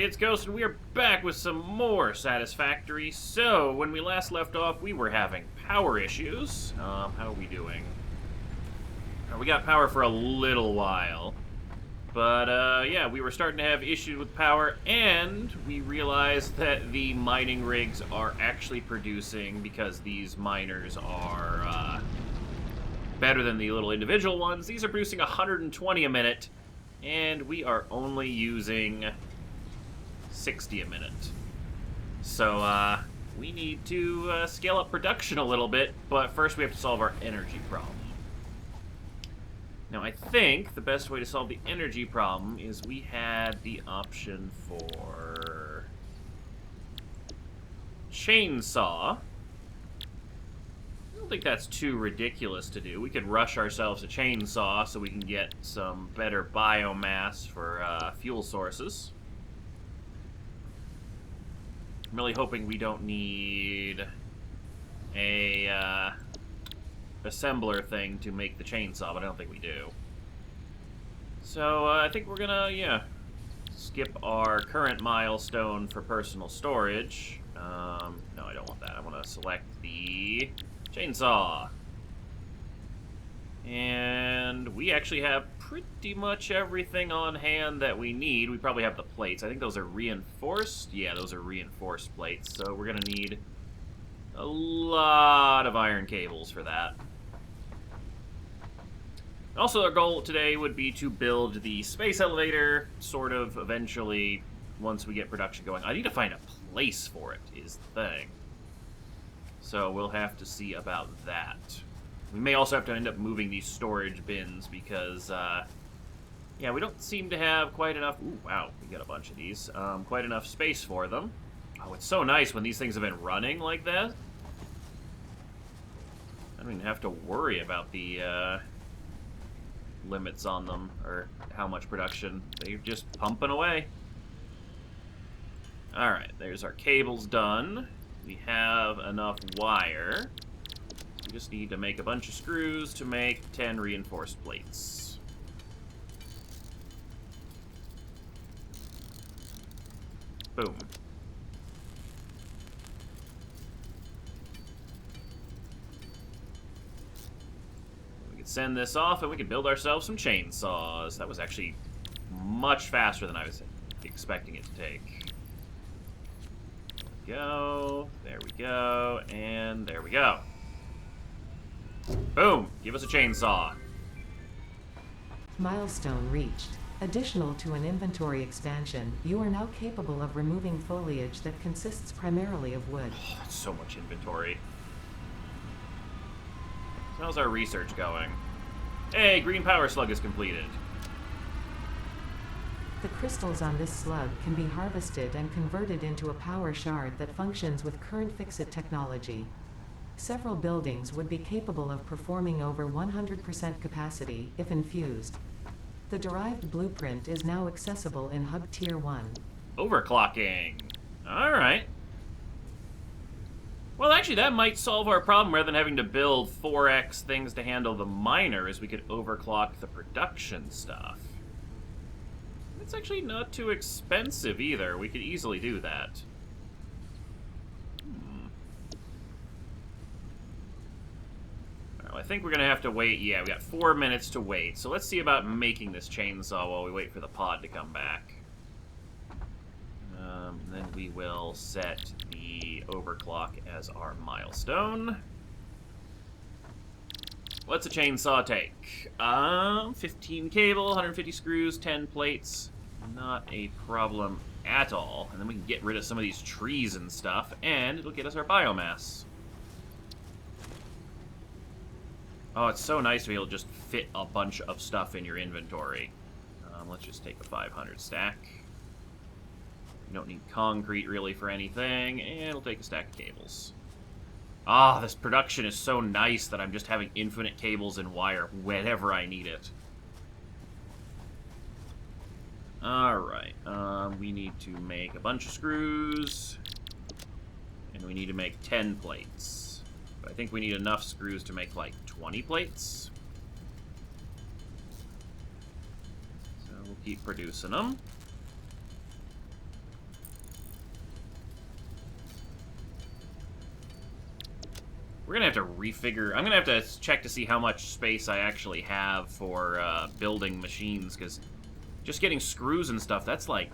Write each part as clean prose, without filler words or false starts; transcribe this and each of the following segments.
it's Ghost, and we are back with some more Satisfactory. So, when we last left off, we were having power issues. How are we doing? We got power for a little while. But, yeah, we were starting to have issues with power, and we realized that the mining rigs are actually producing, because these miners are, better than the little individual ones. These are producing 120 a minute, and we are only using 60 a minute. So, we need to scale up production a little bit, but first we have to solve our energy problem. Now, I think the best way to solve the energy problem is we had the option for chainsaw. I don't think that's too ridiculous to do. We could rush ourselves a chainsaw so we can get some better biomass for fuel sources. I'm really hoping we don't need a assembler thing to make the chainsaw, but I don't think we do. So I think we're gonna, yeah, skip our current milestone for personal storage. No, I don't want that. I want to select the chainsaw. And we actually have pretty much everything on hand that we need. We probably have the plates. I think those are reinforced. Yeah, those are reinforced plates. So we're going to need a lot of iron cables for that. Also, our goal today would be to build the space elevator, sort of, eventually, once we get production going. I need to find a place for it, is the thing. So we'll have to see about that. We may also have to end up moving these storage bins because, yeah, we don't seem to have quite enough... Ooh, wow, we got a bunch of these. Quite enough space for them. Oh, it's so nice when these things have been running like that. I don't even have to worry about the limits on them, or how much production. They're just pumping away. Alright, there's our cables done. We have enough wire. We just need to make a bunch of screws to make 10 reinforced plates. Boom. We can send this off and we can build ourselves some chainsaws. That was actually much faster than I was expecting it to take. There we go, and there we go. Boom! Give us a chainsaw. Milestone reached. Additional to an inventory expansion, you are now capable of removing foliage that consists primarily of wood. Oh, that's so much inventory. So how's our research going? Hey, green power slug is completed. The crystals on this slug can be harvested and converted into a power shard that functions with current fix-it technology. Several buildings would be capable of performing over 100% capacity if infused. The derived blueprint is now accessible in Hub Tier 1. Overclocking. Alright. Well, actually, that might solve our problem rather than having to build 4x things to handle the miners. We could overclock the production stuff. It's actually not too expensive either. We could easily do that. Well, I think we're going to have to wait. Yeah, we got 4 minutes to wait. So let's see about making this chainsaw while we wait for the pod to come back. Then we will set the overclock as our milestone. What's a chainsaw take? 15 cable, 150 screws, 10 plates. Not a problem at all. And then we can get rid of some of these trees and stuff, and it'll get us our biomass. Oh, it's so nice to be able to just fit a bunch of stuff in your inventory. Let's just take a 500 stack. We don't need concrete really for anything, and we'll take a stack of cables. Ah, this production is so nice that I'm just having infinite cables and wire whenever I need it. Alright, we need to make a bunch of screws, and we need to make 10 plates. But I think we need enough screws to make, like, 20 plates. So we'll keep producing them. We're gonna have to refigure... I'm gonna have to check to see how much space I actually have for building machines, because just getting screws and stuff, that's like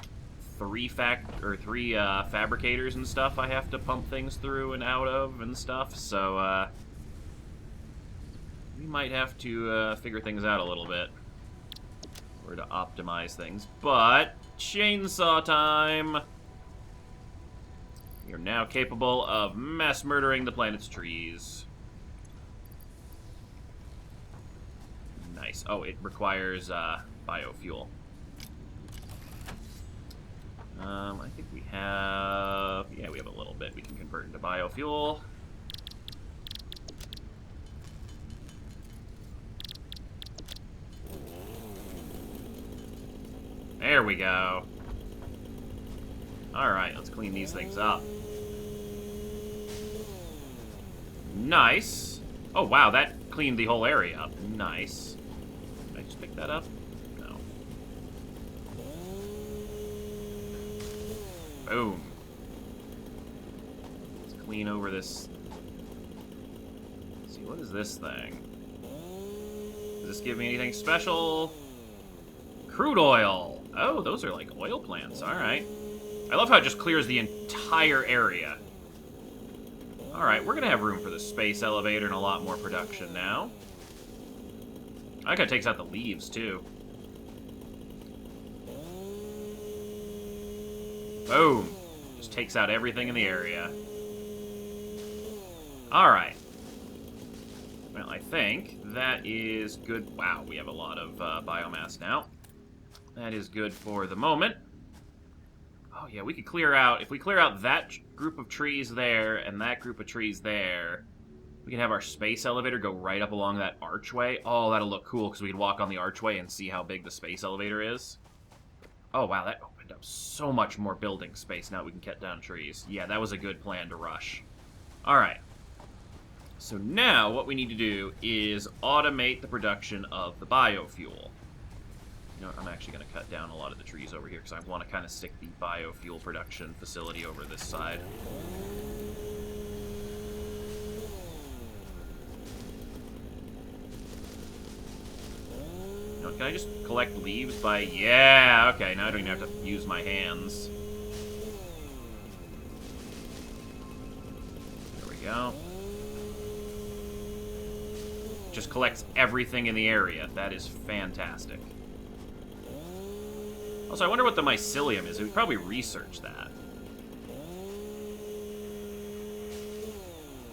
three fabricators and stuff I have to pump things through and out of and stuff, so we might have to figure things out a little bit, or to optimize things. But chainsaw time! We are now capable of mass murdering the planet's trees. Nice. Oh, it requires biofuel. I think we have... Yeah, we have a little bit we can convert into biofuel. There we go. Alright, let's clean these things up. Nice. Oh, wow, that cleaned the whole area up. Nice. Did I just pick that up? No. Boom. Let's clean over this. Let's see, what is this thing? Does this give me anything special? Crude oil. Oh, those are like oil plants. Alright. I love how it just clears the entire area. Alright, we're gonna have room for the space elevator and a lot more production now. I like how it takes out the leaves, too. Boom. Just takes out everything in the area. Alright. Well, I think that is good. Wow, we have a lot of biomass now. That is good for the moment. Oh, yeah, we could clear out... If we clear out that group of trees there and that group of trees there, we can have our space elevator go right up along that archway. Oh, that'll look cool, because we can walk on the archway and see how big the space elevator is. Oh, wow, that opened up so much more building space now we can cut down trees. Yeah, that was a good plan to rush. Alright. So now, what we need to do is automate the production of the biofuel. You know what, I'm actually going to cut down a lot of the trees over here, because I want to kind of stick the biofuel production facility over this side. You know, can I just collect leaves by... Yeah, okay, now I don't even have to use my hands. There we go. Just collects everything in the area. That is fantastic. Also, I wonder what the mycelium is. We could probably research that.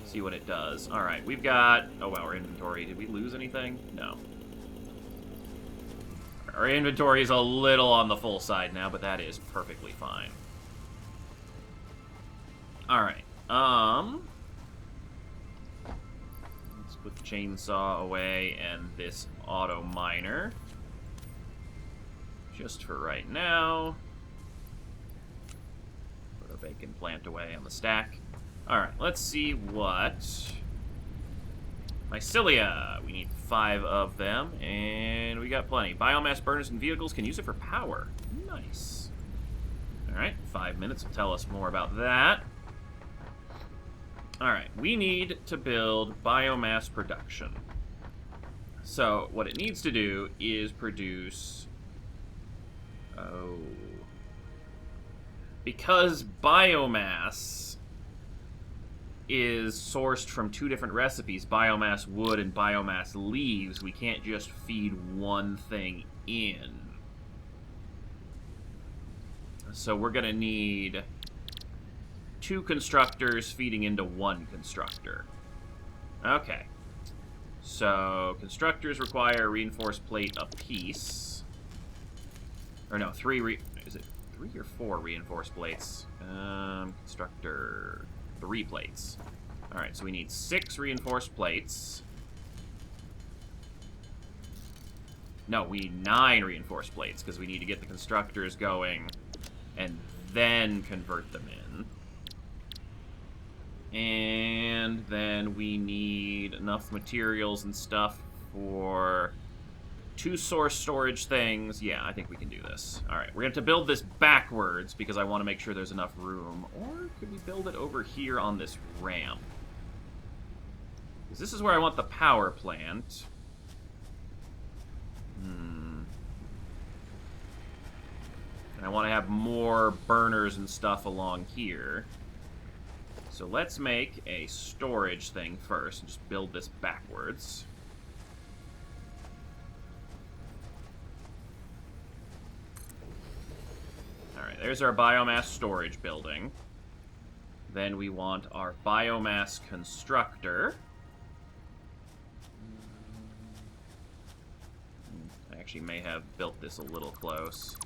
See what it does. Alright, we've got... Oh, wow, our inventory. Did we lose anything? No. Our inventory is a little on the full side now, but that is perfectly fine. Alright, let's put the chainsaw away and this auto miner. Just for right now. Put a bacon plant away on the stack. Alright, let's see what... Mycelia! We need 5 of them, and we got plenty. Biomass burners and vehicles can use it for power. Nice. Alright, 5 minutes will tell us more about that. Alright, we need to build biomass production. So, what it needs to do is produce... Oh. Because biomass is sourced from 2 different recipes, biomass wood and biomass leaves, we can't just feed one thing in. So we're going to need 2 constructors feeding into 1 constructor. Okay. So constructors require a reinforced plate apiece. Or no, is it 3 or 4 reinforced plates? Constructor, 3 plates. Alright, so we need 6 reinforced plates. No, we need 9 reinforced plates, because we need to get the constructors going, and then convert them in. And then we need enough materials and stuff for... 2 source storage things. Yeah, I think we can do this. Alright, we're going to have to build this backwards because I want to make sure there's enough room. Or could we build it over here on this ramp? Because this is where I want the power plant. And I want to have more burners and stuff along here. So let's make a storage thing first and just build this backwards. Alright, there's our biomass storage building. Then we want our biomass constructor. I actually may have built this a little close.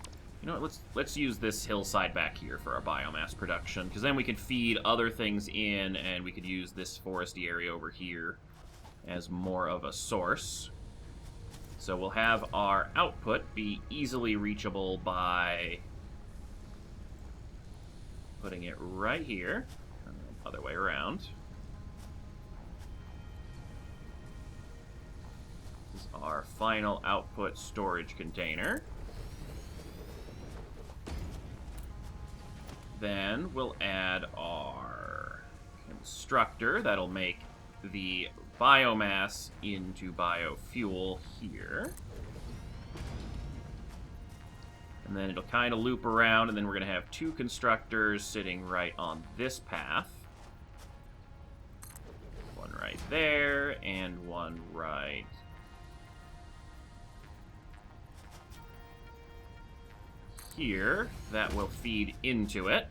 You know what, let's use this hillside back here for our biomass production, because then we can feed other things in, and we could use this foresty area over here as more of a source. So we'll have our output be easily reachable by putting it right here. Other way around. This is our final output storage container. Then we'll add our constructor. That'll make the biomass into biofuel here. And then it'll kind of loop around, and then we're going to have two constructors sitting right on this path. One right there, and one right here. That will feed into it.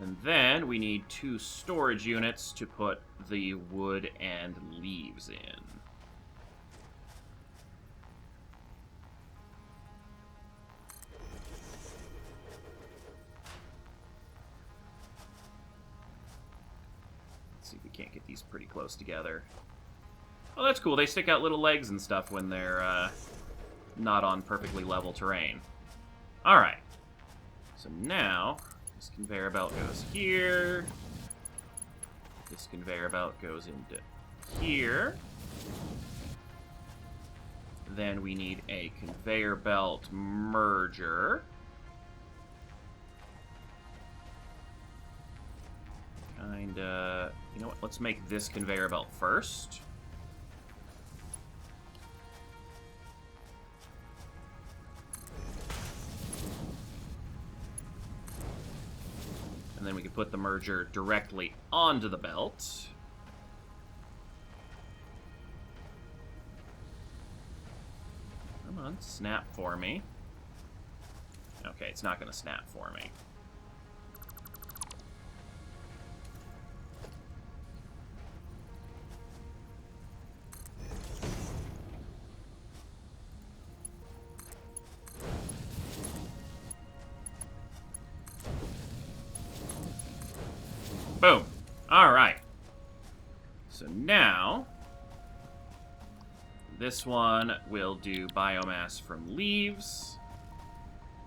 And then we need two storage units to put the wood and leaves in. See if we can't get these pretty close together. Oh, that's cool. They stick out little legs and stuff when they're not on perfectly level terrain. Alright. So now, this conveyor belt goes here. This conveyor belt goes into here. Then we need a conveyor belt merger. Kinda... You know what? Let's make this conveyor belt first. And then we can put the merger directly onto the belt. Come on, snap for me. Okay, it's not going to snap for me. Boom. Alright. So now, this one will do biomass from leaves.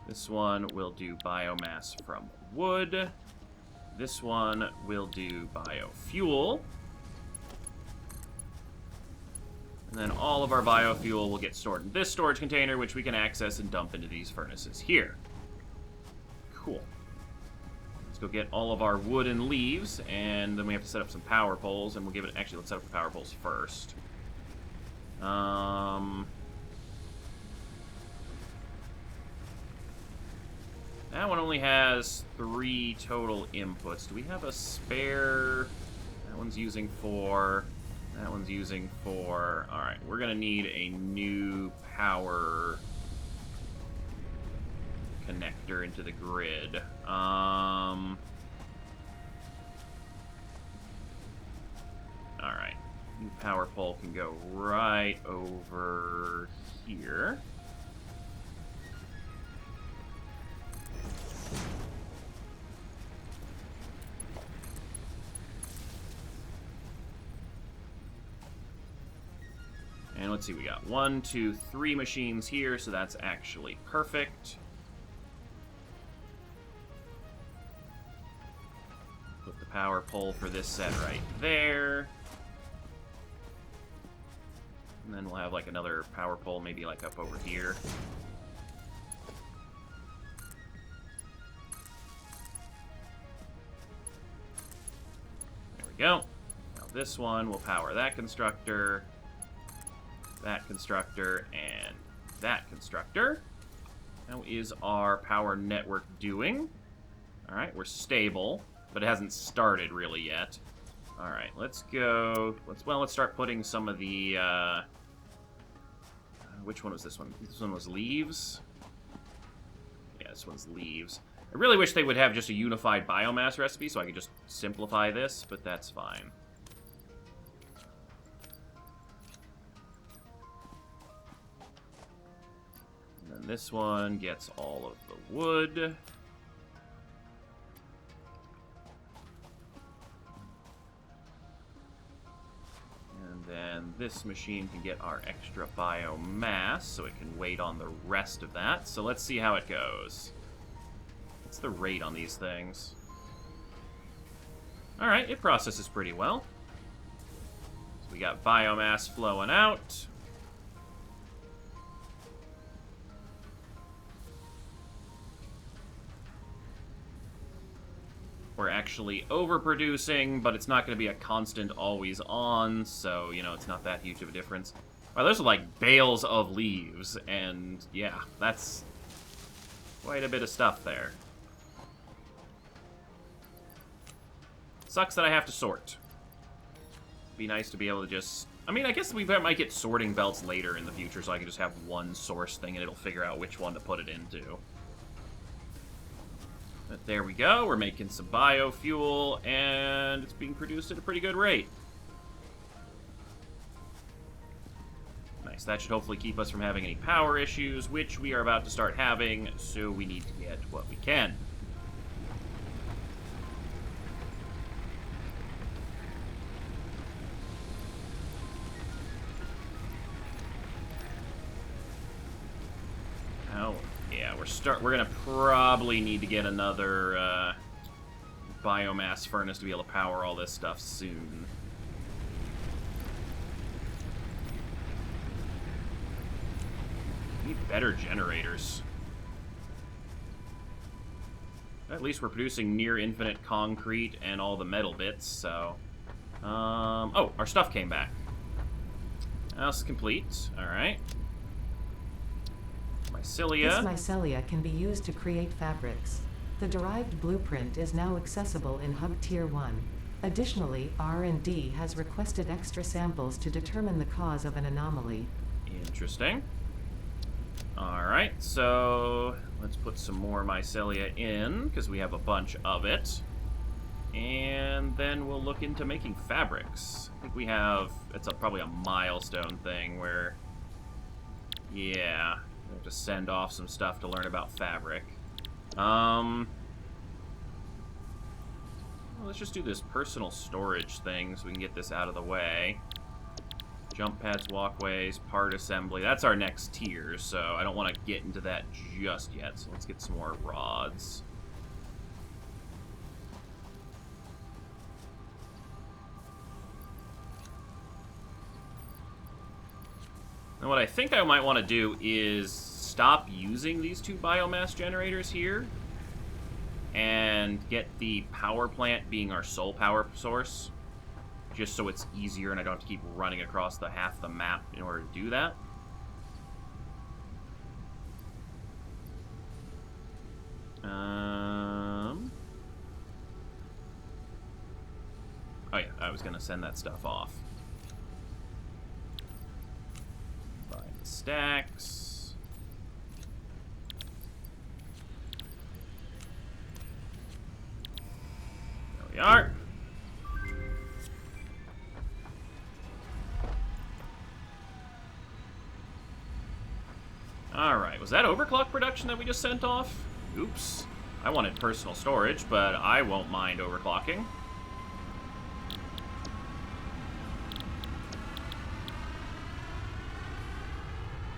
This one will do biomass from wood. This one will do biofuel. And then all of our biofuel will get stored in this storage container, which we can access and dump into these furnaces here. Cool. Let's go get all of our wood and leaves, and then we have to set up some power poles, and we'll give it... Actually, let's set up the power poles first. That one only has 3 total inputs. Do we have a spare? That one's using 4. That one's using 4. Alright, we're going to need a new power connector into the grid. Alright. New power pole can go right over here. And let's see, we got 1, 2, 3 machines here, so that's actually perfect. Put the power pole for this set right there. And then we'll have like another power pole maybe like up over here. There we go. Now this one will power that constructor, and that constructor. How is our power network doing? Alright, we're stable, but it hasn't started really yet. Alright, let's go... Let's start putting some of the, which one was this one? This one was leaves? Yeah, this one's leaves. I really wish they would have just a unified biomass recipe so I could just simplify this, but that's fine. And then this one gets all of the wood. And then this machine can get our extra biomass, so it can wait on the rest of that. So let's see how it goes. What's the rate on these things? Alright, it processes pretty well. So we got biomass flowing out. We're actually overproducing, but it's not going to be a constant always on, so, you know, it's not that huge of a difference. Wow, those are like bales of leaves, and yeah, that's quite a bit of stuff there. Sucks that I have to sort. Be nice to be able to just... I mean, I guess we might get sorting belts later in the future, so I can just have one source thing and it'll figure out which one to put it into. But there we go, we're making some biofuel, and it's being produced at a pretty good rate. Nice, that should hopefully keep us from having any power issues, which we are about to start having, so we need to get what we can. We're gonna probably need to get another biomass furnace to be able to power all this stuff soon. Need better generators. At least we're producing near infinite concrete and all the metal bits, so... oh, our stuff came back. House complete. Alright. Mycelia. This mycelia can be used to create fabrics. The derived blueprint is now accessible in Hub Tier 1. Additionally, R&D has requested extra samples to determine the cause of an anomaly. Interesting. Alright, so let's put some more mycelia in, because we have a bunch of it. And then we'll look into making fabrics. I think we have... It's probably a milestone thing where... Yeah... We have to send off some stuff to learn about fabric. Well, let's just do this personal storage thing so we can get this out of the way. Jump pads, walkways, part assembly. That's our next tier, so I don't want to get into that just yet. So let's get some more rods. And what I think I might want to do is stop using these two biomass generators here and get the power plant being our sole power source, just so it's easier and I don't have to keep running across the half the map in order to do that. Oh yeah, I was gonna send that stuff off. Stacks. There we are. Alright, was that overclock production that we just sent off? Oops. I wanted personal storage, but I won't mind overclocking.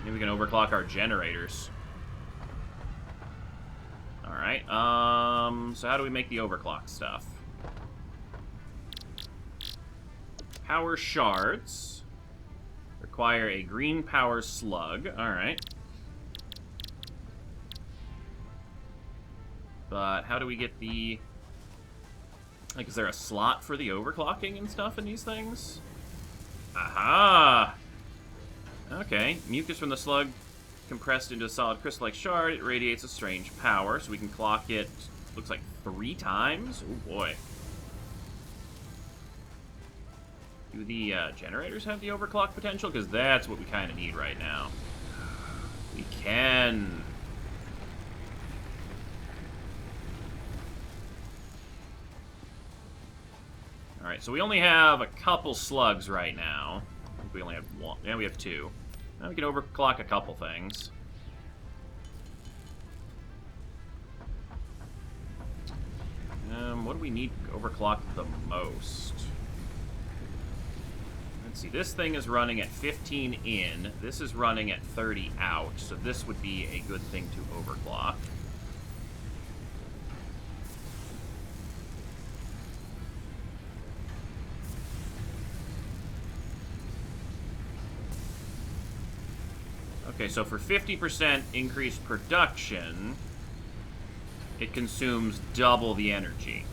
Maybe we can overclock our generators. Alright, so how do we make the overclock stuff? Power shards. Require a green power slug. Alright. But how do we get the Like, is there a slot for the overclocking and stuff in these things? Aha! Okay, mucus from the slug compressed into a solid crystal-like shard. It radiates a strange power, so we can clock it, looks like 3 times? Oh boy. Do the generators have the overclock potential? Because that's what we kind of need right now. We can. Alright, so we only have a couple slugs right now. I think we only have 1. Yeah, we have 2. Now we can overclock a couple things. What do we need to overclock the most? Let's see, this thing is running at 15 in. This is running at 30 out, so this would be a good thing to overclock. Okay, so for 50% increased production, it consumes double the energy.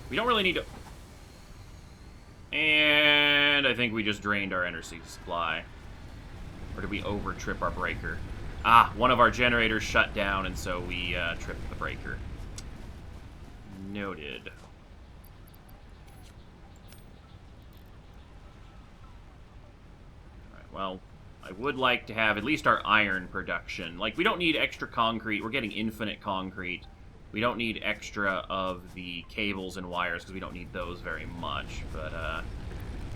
We don't really need to... And I think we just drained our energy supply. Or did we over-trip our breaker? Ah, one of our generators shut down, and so we tripped the breaker. Noted. Alright, well, I would like to have at least our iron production. Like, we don't need extra concrete. We're getting infinite concrete. We don't need extra of the cables and wires, because we don't need those very much. But,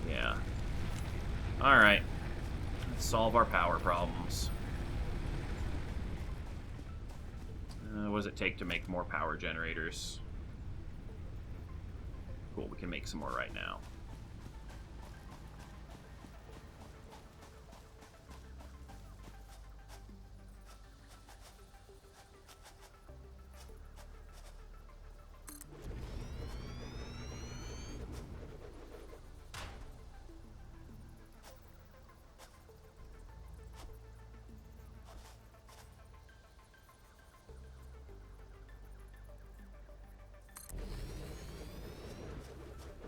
yeah. Alright. Let's solve our power problems. What does it take to make more power generators? Cool, we can make some more right now.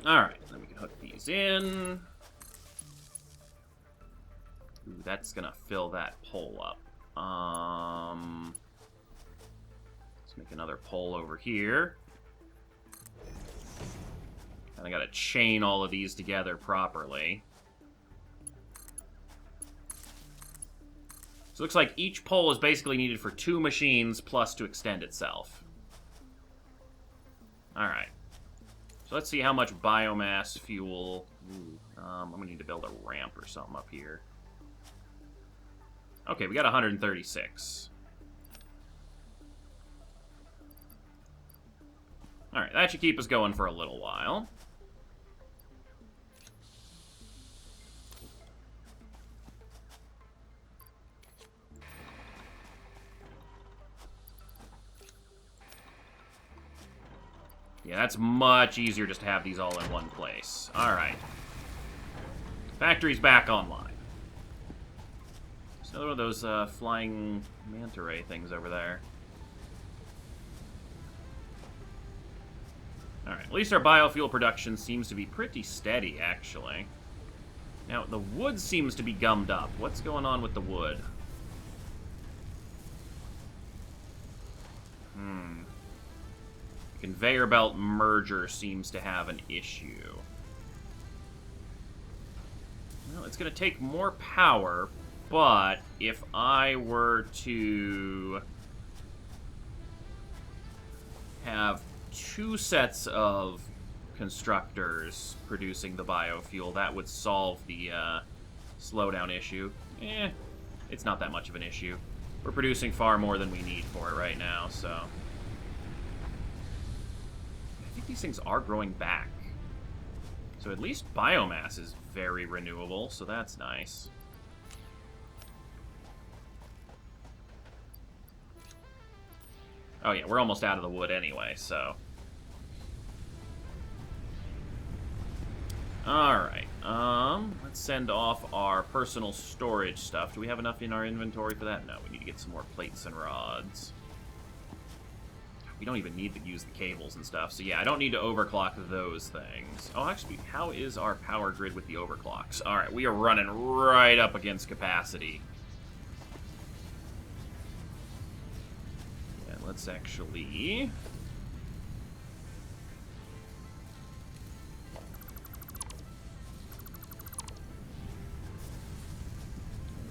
Alright, then we can hook these in. Ooh, that's gonna fill that pole up. Let's make another pole over here. And I gotta chain all of these together properly. So it looks like each pole is basically needed for 2 machines plus to extend itself. Alright. So let's see how much biomass fuel... Ooh, I'm going to need to build a ramp or something up here. Okay, we got 136. Alright, that should keep us going for a little while. Yeah, that's much easier just to have these all in one place. Alright. Factory's back online. There's another one of those flying manta ray things over there. Alright, at least our biofuel production seems to be pretty steady, actually. Now, the wood seems to be gummed up. What's going on with the wood? Conveyor belt merger seems to have an issue. Well, it's going to take more power, but if I were to have 2 sets of constructors producing the biofuel, that would solve the slowdown issue. It's not that much of an issue. We're producing far more than we need for it right now, so... I think these things are growing back. So at least biomass is very renewable, so that's nice. Oh yeah, we're almost out of the wood anyway, so... Alright, Let's send off our personal storage stuff. Do we have enough in our inventory for that? No, we need to get some more plates and rods. We don't even need to use the cables and stuff. So yeah, I don't need to overclock those things. Oh, actually, how is our power grid with the overclocks? All right, we are running right up against capacity. And let's actually...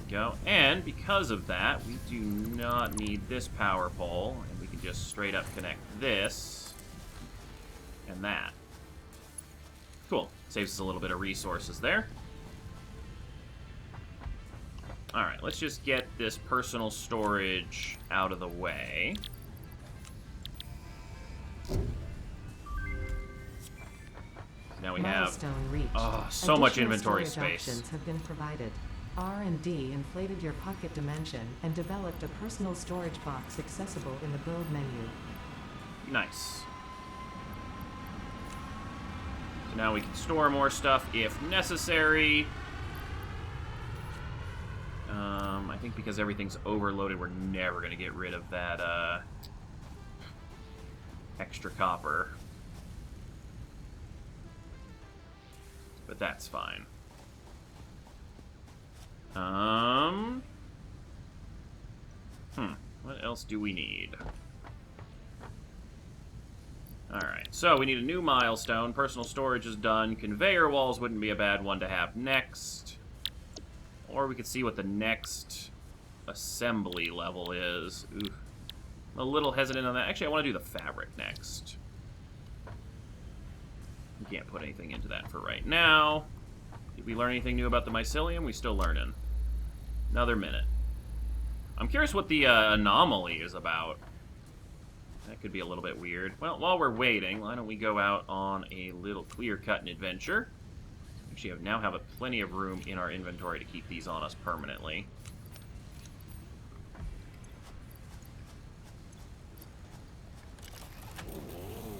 go. And because of that, we do not need this power pole, and we can just straight up connect this and that. Cool. Saves us a little bit of resources there. Alright, let's just get this personal storage out of the way. Now we have so much inventory space. Options have been provided. R&D inflated your pocket dimension and developed a personal storage box accessible in the build menu. Nice. So now we can store more stuff if necessary. I think because everything's overloaded, we're never going to get rid of that extra copper. But that's fine. What else do we need? Alright, so we need a new milestone. Personal storage is done. Conveyor walls wouldn't be a bad one to have next. Or we could see what the next assembly level is. Ooh. I'm a little hesitant on that. Actually, I want to do the fabric next. We can't put anything into that for right now. Did we learn anything new about the mycelium? We still learning. Another minute. I'm curious what the anomaly is about. That could be a little bit weird. Well, while we're waiting, why don't we go out on a little clear-cutting adventure. Actually, now have plenty of room in our inventory to keep these on us permanently.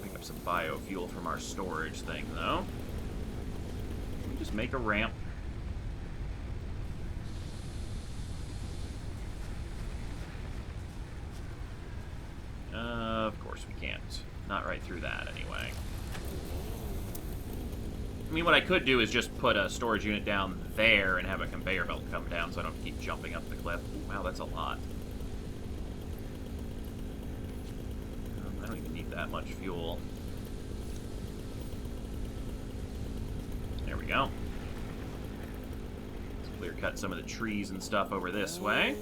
Pick up some biofuel from our storage thing, though. Can we just make a ramp? Of course we can't. Not right through that, anyway. I mean, what I could do is just put a storage unit down there and have a conveyor belt come down so I don't have to keep jumping up the cliff. Wow, that's a lot. I don't even need that much fuel. There we go. Let's clear cut some of the trees and stuff over this way.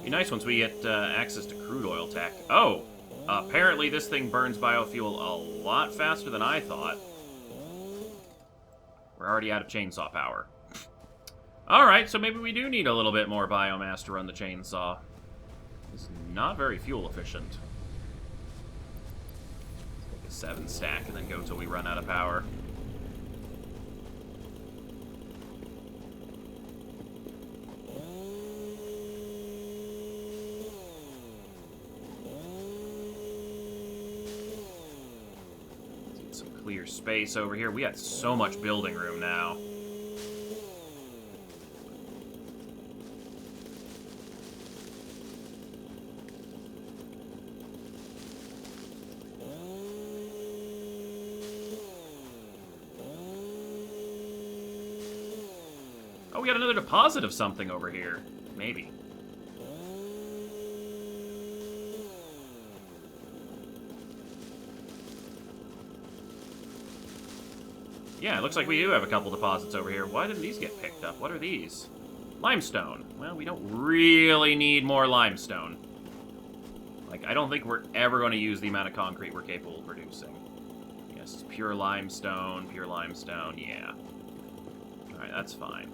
Be nice once we get access to crude oil tech. Oh! Apparently this thing burns biofuel a lot faster than I thought. We're already out of chainsaw power. Alright, so maybe we do need a little bit more biomass to run the chainsaw. This is not very fuel efficient. Take a 7 stack and then go till we run out of power. Clear space over here. We got so much building room now. Oh, we got another deposit of something over here. Maybe. Yeah, it looks like we do have a couple deposits over here. Why didn't these get picked up? What are these? Limestone. Well, we don't really need more limestone. Like, I don't think we're ever going to use the amount of concrete we're capable of producing. Yes, pure limestone, yeah. Alright, that's fine.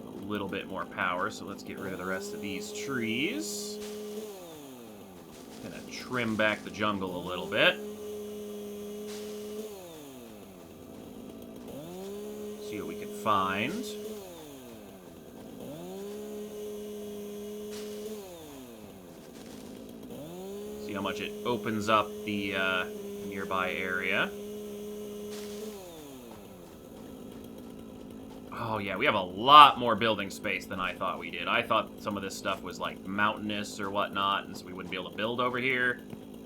A little bit more power, so let's get rid of the rest of these trees. Gonna trim back the jungle a little bit. find. See how much it opens up the nearby area. Oh yeah, we have a lot more building space than I thought we did. I thought some of this stuff was like mountainous or whatnot, and so we wouldn't be able to build over here.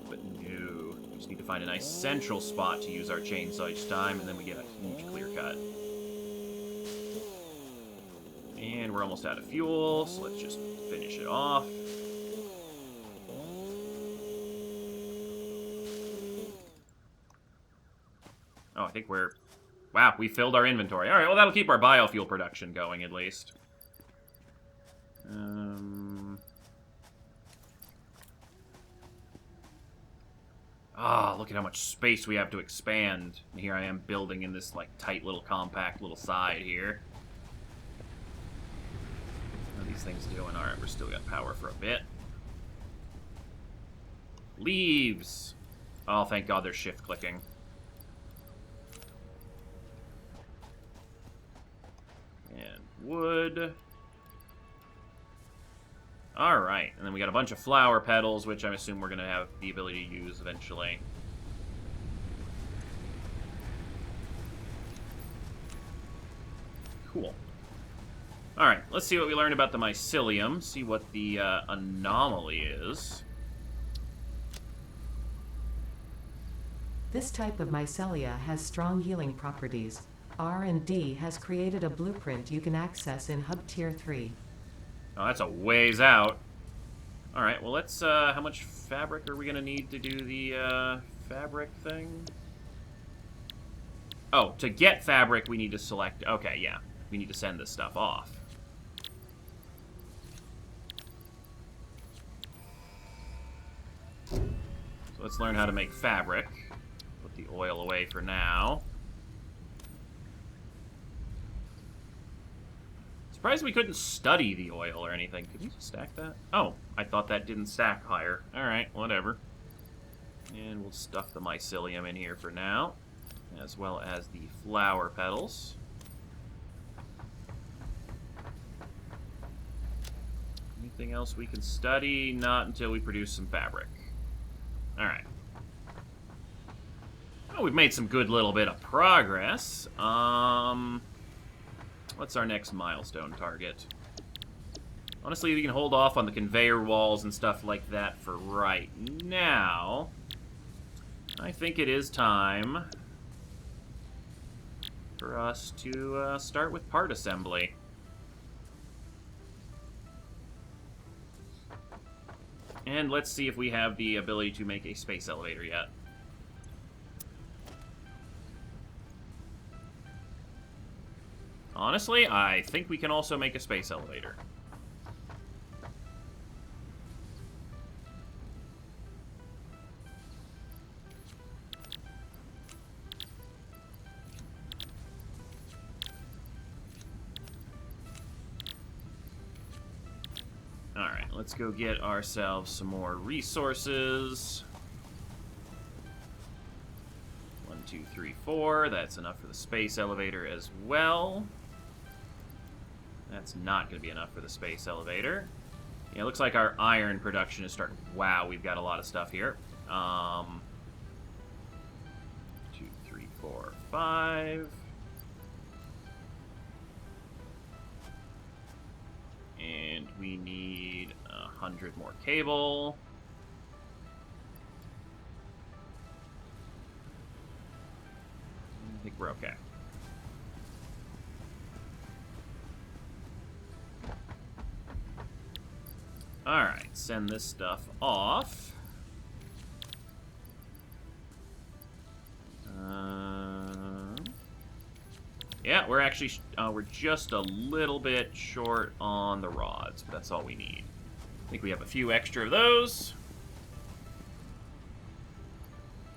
But no, we just need to find a nice central spot to use our chainsaw each time, and then we get a huge clear cut. And we're almost out of fuel, so let's just finish it off. Oh, I think we're... Wow, we filled our inventory. Alright, well, that'll keep our biofuel production going, at least. Ah, look at how much space we have to expand. And here I am building in this, like, tight little compact little side here. What are these things doing? Alright, we're still got power for a bit. Leaves! Oh, thank God they're shift-clicking. And wood. Alright, and then we got a bunch of flower petals, which I assume we're going to have the ability to use eventually. Cool. Alright, let's see what we learned about the mycelium, see what the anomaly is. This type of mycelia has strong healing properties. R&D has created a blueprint you can access in Hub Tier 3. Oh, that's a ways out. Alright, well let's, how much fabric are we gonna need to do the, fabric thing? Oh, to get fabric we need to select, okay, yeah. We need to send this stuff off. So let's learn how to make fabric. Put the oil away for now. Surprised we couldn't study the oil or anything. Could you stack that? Oh, I thought that didn't stack higher. Alright, whatever. And we'll stuff the mycelium in here for now, as well as the flower petals. Anything else we can study? Not until we produce some fabric. Alright. Oh, we've made some good little bit of progress. What's our next milestone target? Honestly, we can hold off on the conveyor walls and stuff like that for right now. I think it is time for us to start with part assembly. And let's see if we have the ability to make a space elevator yet. Honestly, I think we can also make a space elevator. Alright, let's go get ourselves some more resources. 1, 2, 3, 4. That's enough for the space elevator as well. That's not going to be enough for the space elevator. Yeah, it looks like our iron production is starting. Wow, we've got a lot of stuff here. 2, 3, 4, 5. And we need 100 more cable. I think we're okay. Alright, send this stuff off. Yeah, we're actually, we're just a little bit short on the rods, but that's all we need. I think we have a few extra of those.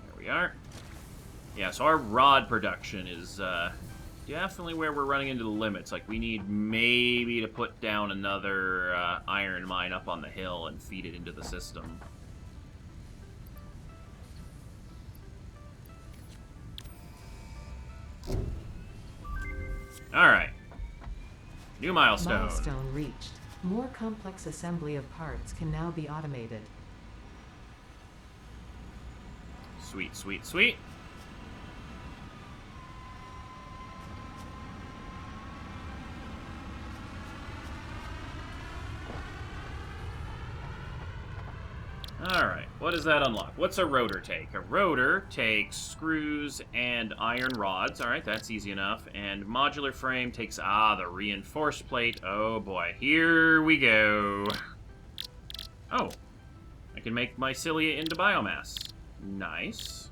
There we are. Yeah, so our rod production is definitely where we're running into the limits. Like, we need maybe to put down another iron mine up on the hill and feed it into the system. Alright. New milestone. Milestone reached. More complex assembly of parts can now be automated. Sweet, sweet, sweet. Alright, what does that unlock? What's a rotor take? A rotor takes screws and iron rods. Alright, that's easy enough. And modular frame takes, the reinforced plate. Oh boy, here we go. Oh, I can make mycelia into biomass. Nice.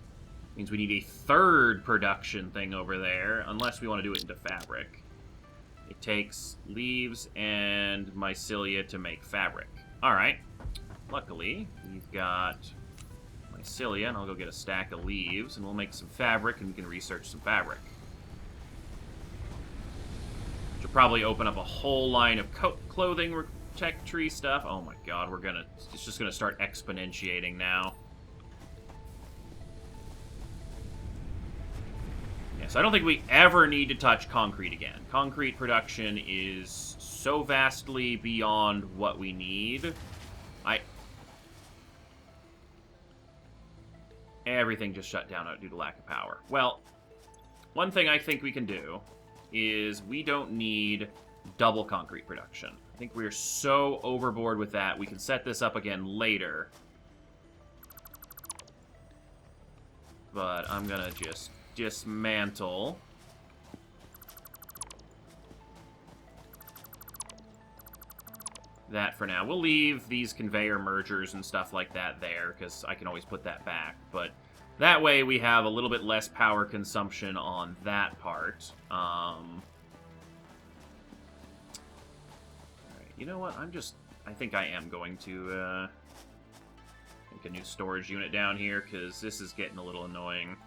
Means we need a third production thing over there, unless we want to do it into fabric. It takes leaves and mycelia to make fabric. Alright. Luckily, we've got mycelia, and I'll go get a stack of leaves, and we'll make some fabric, and we can research some fabric. Which will probably open up a whole line of clothing tech tree stuff. Oh my god, it's just gonna start exponentiating now. Yes, I don't think we ever need to touch concrete again. Concrete production is so vastly beyond what we need. Everything just shut down due to lack of power. Well, one thing I think we can do is we don't need double concrete production. I think we're so overboard with that. We can set this up again later. But I'm gonna just dismantle that for now. We'll leave these conveyor mergers and stuff like that there, because I can always put that back. But that way we have a little bit less power consumption on that part. Alright, you know what? I think I am going to make a new storage unit down here, because this is getting a little annoying.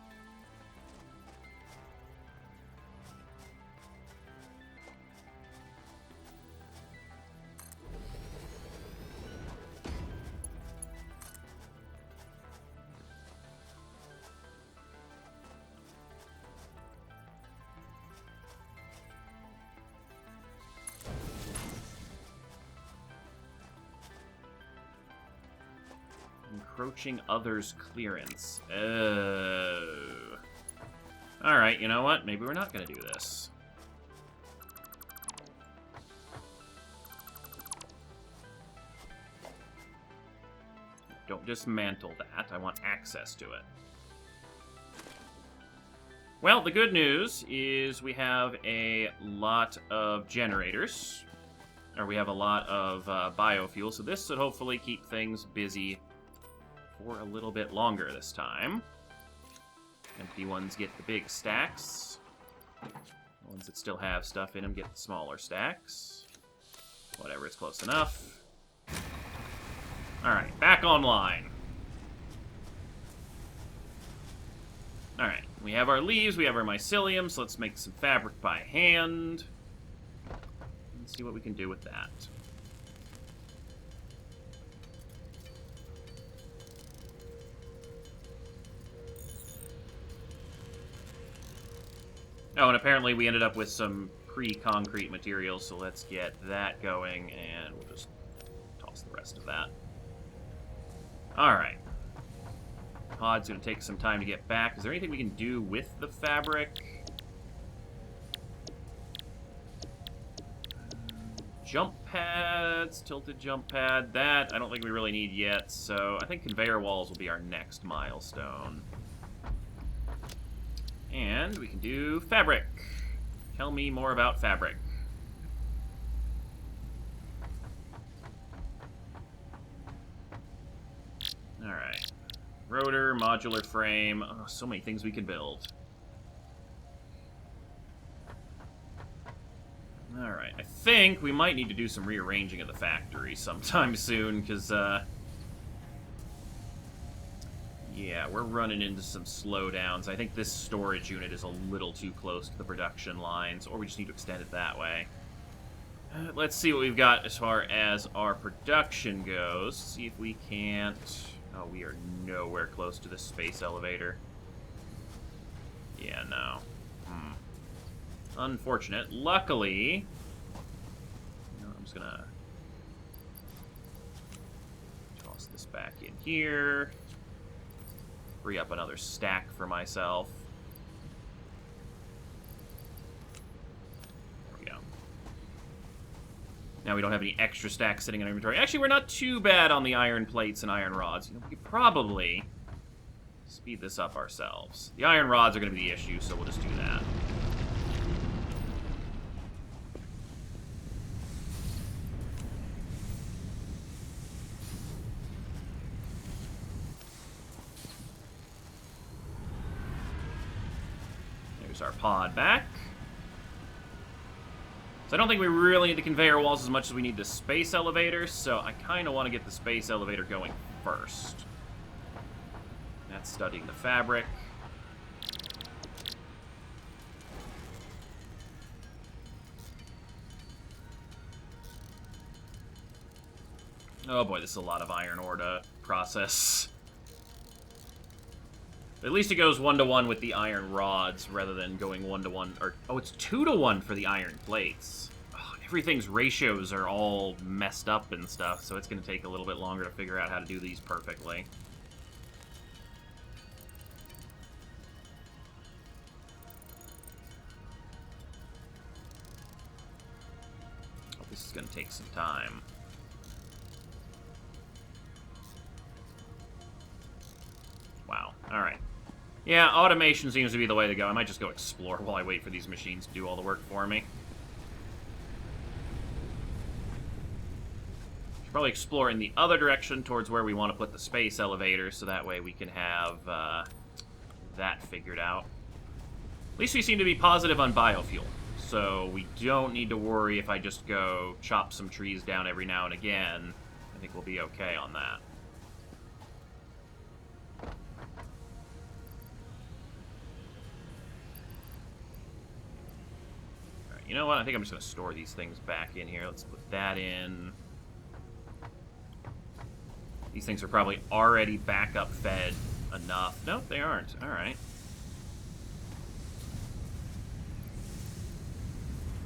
Encroaching others' clearance. Oh. Alright, you know what? Maybe we're not going to do this. Don't dismantle that. I want access to it. Well, the good news is we have a lot of generators. Or we have a lot of biofuel, so this should hopefully keep things busy for a little bit longer this time. Empty ones get the big stacks. The ones that still have stuff in them get the smaller stacks. Whatever, it's close enough. Alright, back online. Alright, we have our leaves, we have our mycelium, so let's make some fabric by hand. Let's see what we can do with that. Oh, and apparently we ended up with some pre-concrete materials, so let's get that going, and we'll just toss the rest of that. Alright. Pod's going to take some time to get back. Is there anything we can do with the fabric? Jump pads, tilted jump pad. That I don't think we really need yet, so I think conveyor walls will be our next milestone. And we can do fabric. Tell me more about fabric. Alright. Rotor, modular frame. Oh, so many things we can build. Alright, I think we might need to do some rearranging of the factory sometime soon, because, yeah, we're running into some slowdowns. I think this storage unit is a little too close to the production lines, or we just need to extend it that way. Let's see what we've got as far as our production goes. See if we can't... Oh, we are nowhere close to this space elevator. Yeah, no. Unfortunate. Luckily, I'm just gonna toss this back in here. Free up another stack for myself. There we go. Now we don't have any extra stacks sitting in our inventory. Actually, we're not too bad on the iron plates and iron rods. You know, we could probably speed this up ourselves. The iron rods are going to be the issue, so we'll just do that. There's our pod back. So I don't think we really need the conveyor walls as much as we need the space elevator, so I kind of want to get the space elevator going first. That's studying the fabric. Oh boy, this is a lot of iron ore to process. At least it goes 1-to-1 with the iron rods rather than going 1-to-1, or, oh, it's 2-to-1 for the iron plates. Oh, everything's ratios are all messed up and stuff, so it's going to take a little bit longer to figure out how to do these perfectly. Oh, this is going to take some time. Wow, alright. Yeah, automation seems to be the way to go. I might just go explore while I wait for these machines to do all the work for me. Should probably explore in the other direction towards where we want to put the space elevator, so that way we can have that figured out. At least we seem to be positive on biofuel, so we don't need to worry if I just go chop some trees down every now and again. I think we'll be okay on that. You know what? I think I'm just going to store these things back in here. Let's put that in. These things are probably already backup fed enough. Nope, they aren't. All right.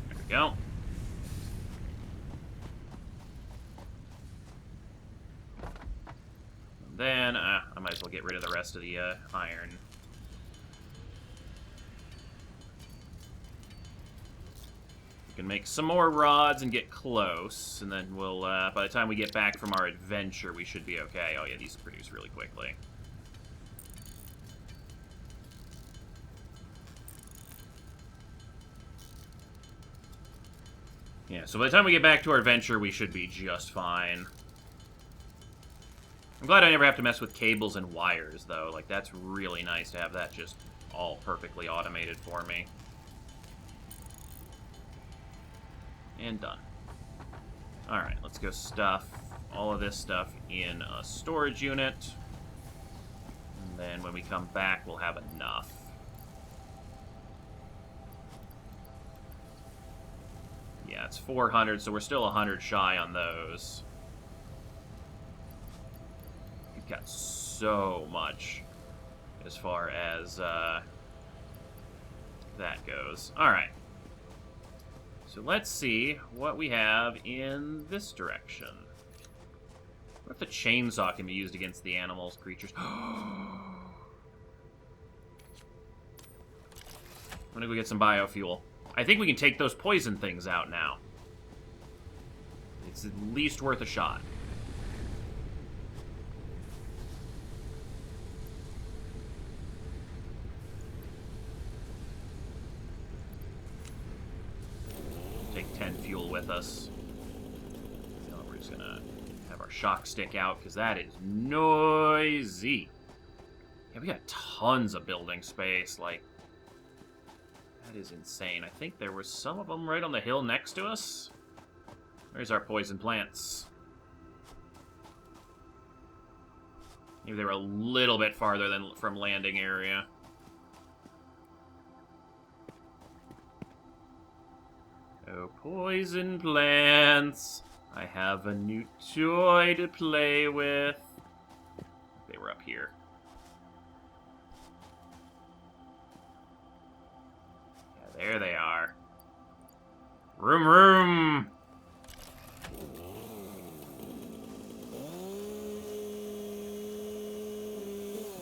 There we go. And then, I might as well get rid of the rest of the iron. Can make some more rods and get close, and then we'll, by the time we get back from our adventure, we should be okay. Oh yeah, these produce really quickly. Yeah, so by the time we get back to our adventure, we should be just fine. I'm glad I never have to mess with cables and wires, though. Like, that's really nice to have that just all perfectly automated for me. And done. Alright, let's go stuff all of this stuff in a storage unit. And then when we come back, we'll have enough. Yeah, it's 400, so we're still 100 shy on those. We've got so much as far as that goes. Alright. So let's see what we have in this direction. What if the chainsaw can be used against the animals, creatures? I'm gonna go get some biofuel. I think we can take those poison things out now. It's at least worth a shot. Take 10 fuel with us. No, we're just gonna have our shock stick out, because that is noisy. Yeah, we got tons of building space, like, that is insane. I think there were some of them right on the hill next to us. There's our poison plants. Maybe they were a little bit farther than from landing area. Oh, poison plants. I have a new toy to play with. They were up here. There they are. Room, room!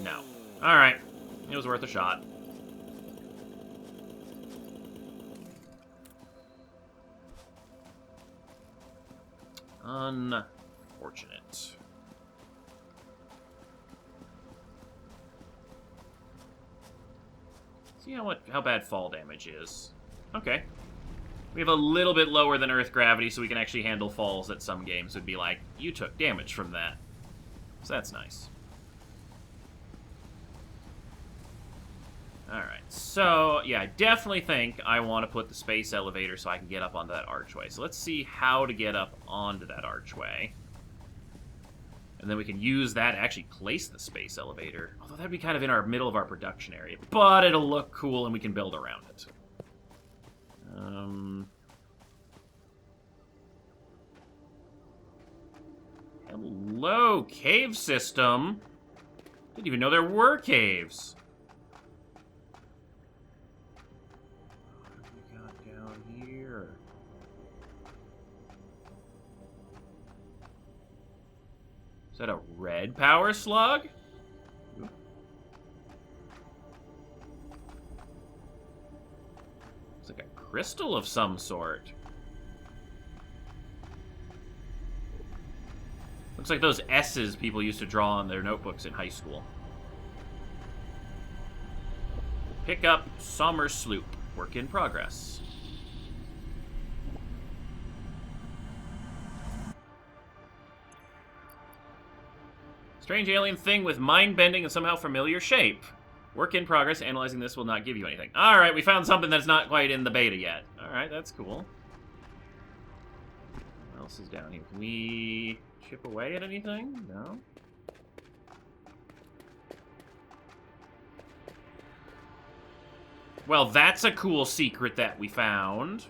No. Alright. It was worth a shot. Unfortunate. See how bad fall damage is. Okay. We have a little bit lower than Earth gravity, so we can actually handle falls that some games would be like, you took damage from that. So that's nice. Alright, so, yeah, I definitely think I want to put the space elevator so I can get up onto that archway. So let's see how to get up onto that archway. And then we can use that to actually place the space elevator. Although that'd be kind of in our middle of our production area. But it'll look cool and we can build around it. Hello, cave system. Didn't even know there were caves. What have we got down here? Is that a red power slug? Ooh. It's like a crystal of some sort. Looks like those S's people used to draw on their notebooks in high school. Pick up Sommer Sloop. Work in progress. Strange alien thing with mind-bending and somehow familiar shape. Work in progress. Analyzing this will not give you anything. Alright, we found something that's not quite in the beta yet. Alright, that's cool. What else is down here? Can we chip away at anything? No? Well, that's a cool secret that we found.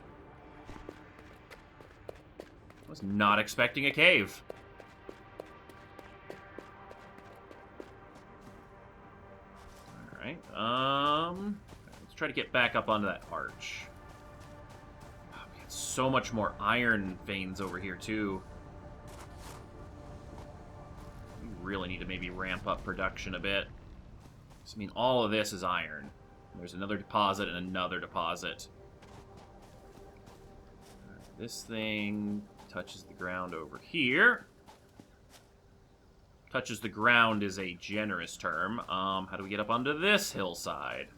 I was not expecting a cave. Alright, let's try to get back up onto that arch. Oh, we got so much more iron veins over here, too. We really need to maybe ramp up production a bit. I mean, all of this is iron. There's another deposit and another deposit. Right, this thing touches the ground over here. Touches the ground is a generous term. How do we get up onto this hillside?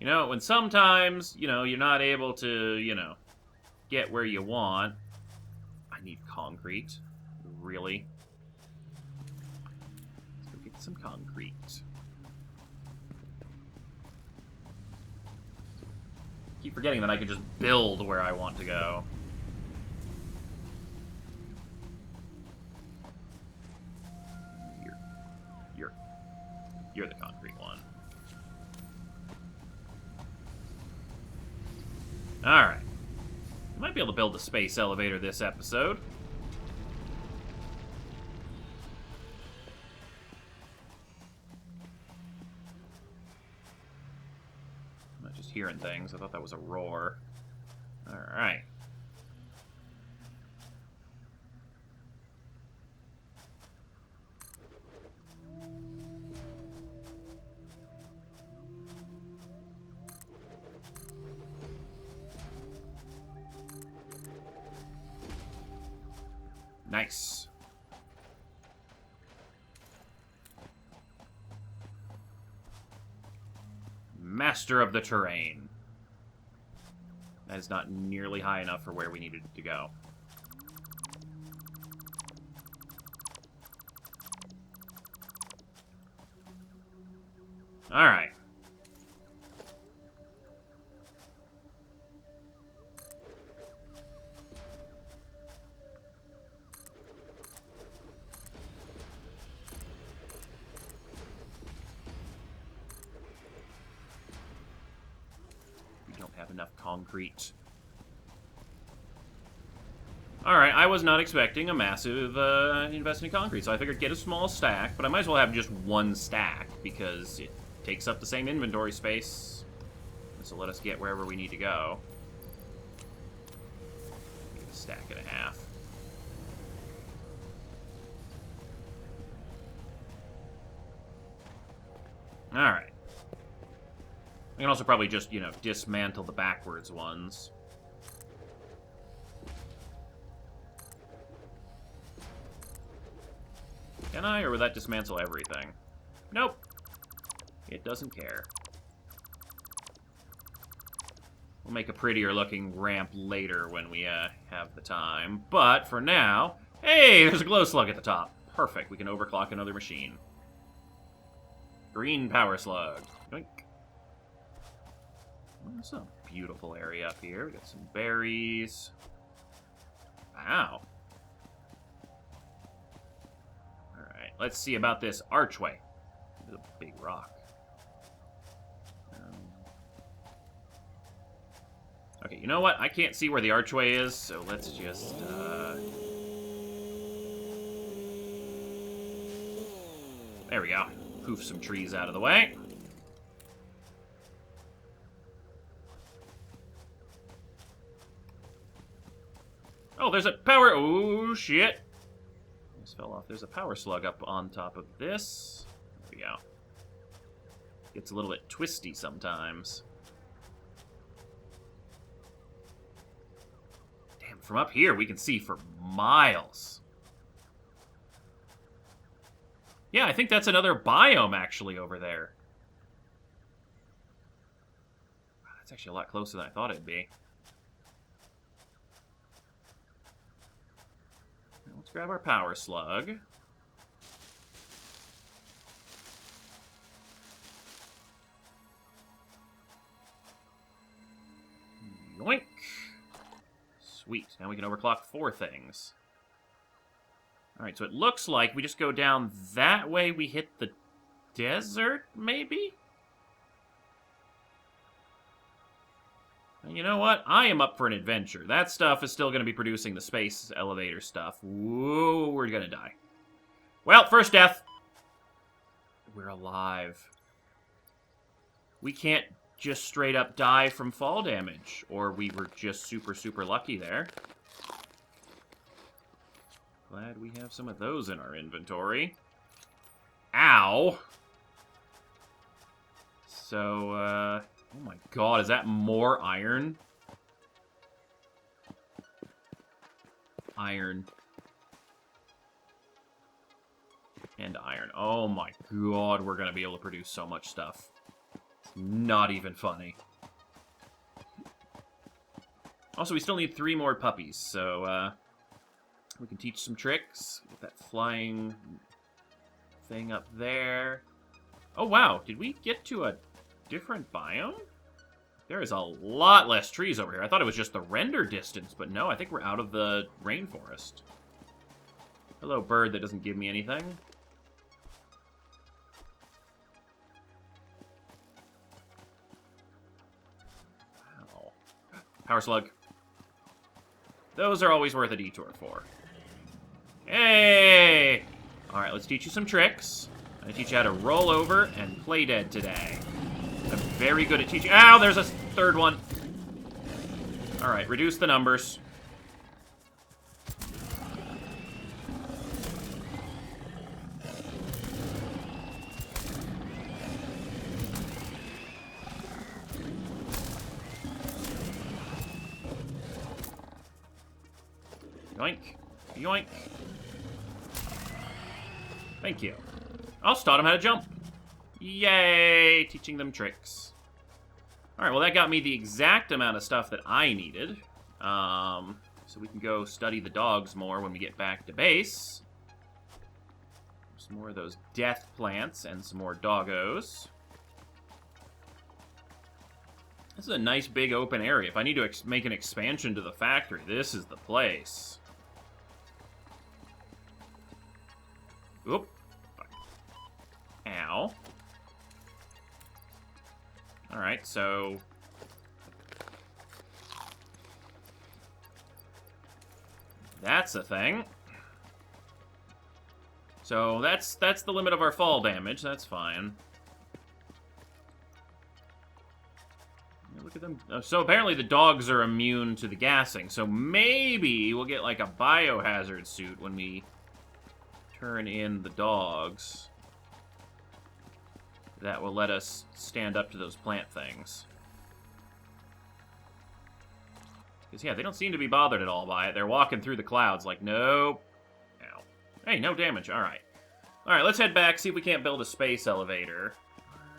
You know, when sometimes, you know, you're not able to, you know, get where you want. I need concrete. Really? Let's go get some concrete. Keep forgetting that I can just build where I want to go. You're the concrete one. Alright. Might be able to build a space elevator this episode. I'm not just hearing things. I thought that was a roar. Alright. Nice. Master of the terrain. That is not nearly high enough for where we needed to go. Alright. Enough concrete. Alright, I was not expecting a massive investment in concrete, so I figured get a small stack, but I might as well have just one stack, because it takes up the same inventory space. This will let us get wherever we need to go. A stack and a half. Alright. I can also probably just, you know, dismantle the backwards ones. Can I, or would that dismantle everything? Nope. It doesn't care. We'll make a prettier looking ramp later when we have the time. But for now, hey, there's a glow slug at the top. Perfect. We can overclock another machine. Green power slug. Yoink. Well, it's a beautiful area up here. We got some berries. Wow. Alright, let's see about this archway. It's a big rock. Okay, you know what? I can't see where the archway is, so let's just, there we go. Poof some trees out of the way. Oh, there's a power... Oh, shit. Almost fell off. There's a power slug up on top of this. There we go. Gets a little bit twisty sometimes. Damn, from up here we can see for miles. Yeah, I think that's another biome actually over there. Wow, that's actually a lot closer than I thought it'd be. Let's grab our power slug. Yoink! Sweet. Now we can overclock 4 things. Alright, so it looks like we just go down that way, we hit the desert, maybe? And you know what? I am up for an adventure. That stuff is still going to be producing the space elevator stuff. Whoa, we're going to die. Well, first death. We're alive. We can't just straight up die from fall damage. Or we were just super, super lucky there. Glad we have some of those in our inventory. Ow! So, oh my god, is that more iron? Iron. And iron. Oh my god, we're gonna be able to produce so much stuff. It's not even funny. Also, we still need 3 more puppies, so, we can teach some tricks. Get that flying thing up there. Oh, wow. Did we get to a different biome? There is a lot less trees over here. I thought it was just the render distance, but no, I think we're out of the rainforest. Hello, bird that doesn't give me anything. Wow. Power slug. Those are always worth a detour for. Hey! Alright, let's teach you some tricks. I'm going to teach you how to roll over and play dead today. I'm very good at teaching... Ow, there's a third one. Alright, reduce the numbers. Yoink. Yoink. Thank you. Also taught him how to jump. Yay! Teaching them tricks. Alright, well that got me the exact amount of stuff that I needed. So we can go study the dogs more when we get back to base. Some more of those death plants and some more doggos. This is a nice big open area. If I need to make an expansion to the factory, this is the place. Oop. Ow. Alright, so... That's a thing. So that's the limit of our fall damage. That's fine. Yeah, look at them. So apparently the dogs are immune to the gassing. So maybe we'll get like a biohazard suit when we turn in the dogs. That will let us stand up to those plant things. Because, yeah, they don't seem to be bothered at all by it. They're walking through the clouds like, nope. Ow. Hey, no damage. All right. All right, let's head back, see if we can't build a space elevator.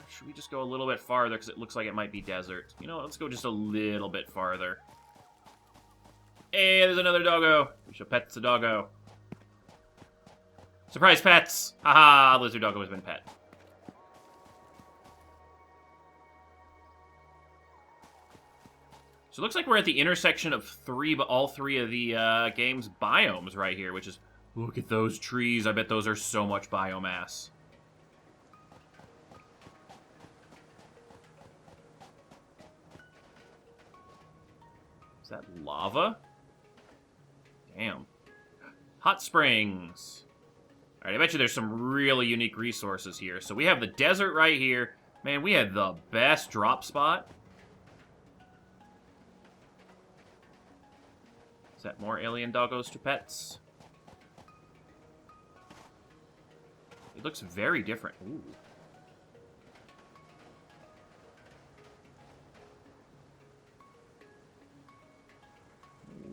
Should we just go a little bit farther, because it looks like it might be desert? You know what, let's go just a little bit farther. Hey, there's another doggo. We shall pet the doggo. Surprise pets! Haha, lizard doggo has been pet. So it looks like we're at the intersection of all three of the game's biomes right here, which is... Look at those trees. I bet those are so much biomass. Is that lava? Damn. Hot springs. Alright, I bet you there's some really unique resources here. So we have the desert right here. Man, we had the best drop spot. Is that more alien doggos to pets? It looks very different. Ooh.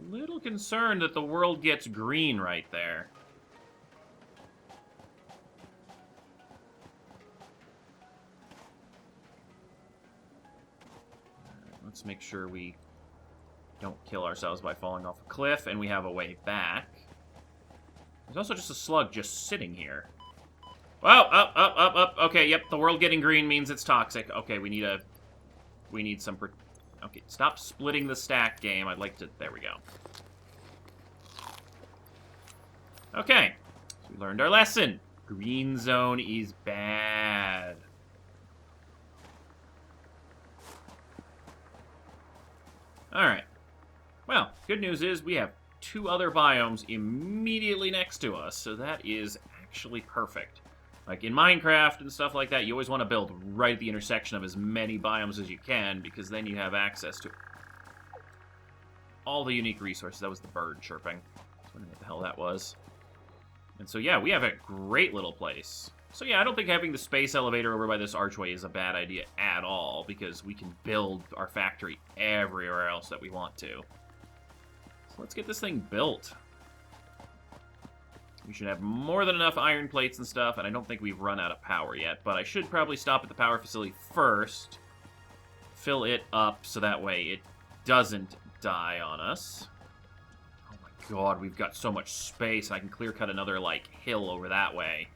Little concerned that the world gets green right there. Let's make sure we don't kill ourselves by falling off a cliff, and we have a way back. There's also just a slug just sitting here. Oh, up. Okay, yep, the world getting green means it's toxic. Okay, we need some... Okay, stop splitting the stack, game. I'd like to... There we go. Okay, so we learned our lesson. Green zone is bad. Alright. Well, good news is we have 2 other biomes immediately next to us, so that is actually perfect. Like in Minecraft and stuff like that, you always want to build right at the intersection of as many biomes as you can, because then you have access to all the unique resources. That was the bird chirping. I was wondering what the hell that was. And so, yeah, we have a great little place. So, yeah, I don't think having the space elevator over by this archway is a bad idea at all, because we can build our factory everywhere else that we want to. So let's get this thing built. We should have more than enough iron plates and stuff, and I don't think we've run out of power yet, but I should probably stop at the power facility first, fill it up so that way it doesn't die on us. Oh my god, we've got so much space, and I can clear-cut another, like, hill over that way.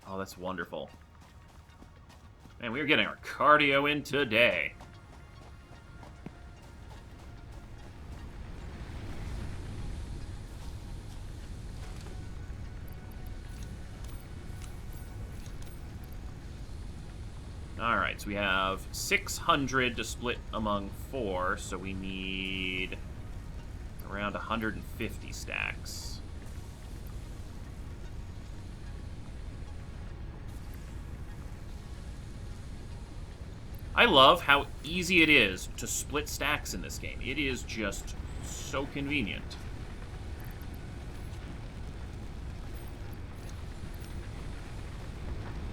Oh, that's wonderful. Man, we are getting our cardio in today. Alright, so we have 600 to split among 4, so we need around 150 stacks. I love how easy it is to split stacks in this game. It is just so convenient.